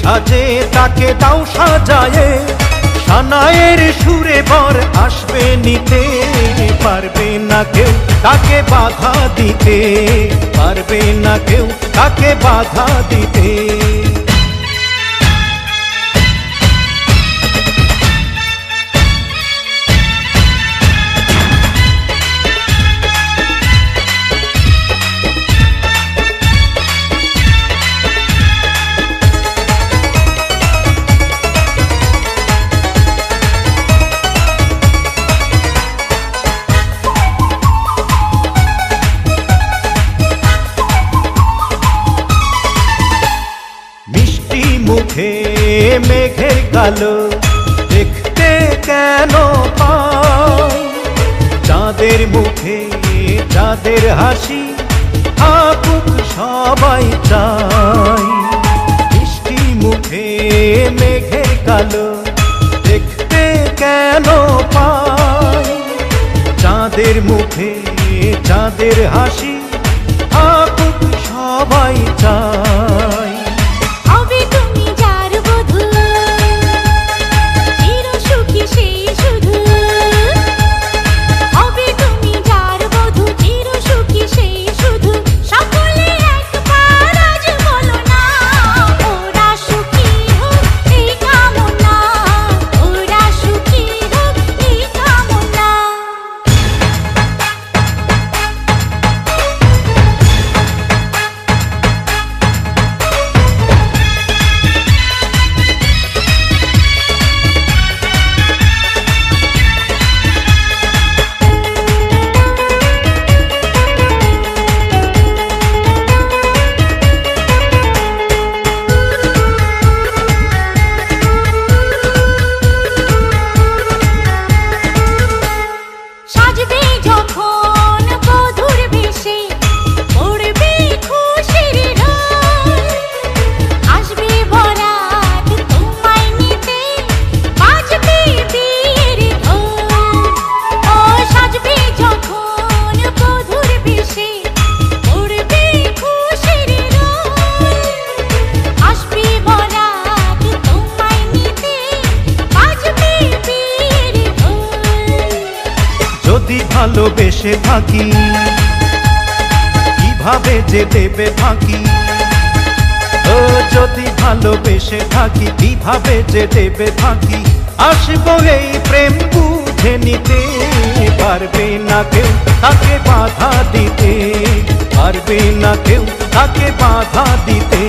সাজে তাকে দাও সাজায়ে, সানায়ের সুরে বর আসবে নিতে। পারবে না কেউ তাকে বাধা দিতে, পারবে না কেউ তাকে বাধা দিতে। মুখে মেঘের কালো দেখতে কেন পাই, চাঁদের মুখে চাঁদের হাসি থাকুক সবাই চাই। মিষ্টি মুখে মেঘের কালো দেখতে কেন পাই, চাঁদের মুখে চাঁদের হাসি থাকুক সবাই চাই। যদি ভালোবেসে থাকি কিভাবে যে দেবে ফাঁকি, ও যদি ভালোবেসে থাকি কিভাবে যে দেবে ফাঁকি। আসবো এই প্রেম বুঝে নিতে, পারবে না কেউ তাকে বাধা দিতে, পারবে না কেউ তাকে বাধা দিতে।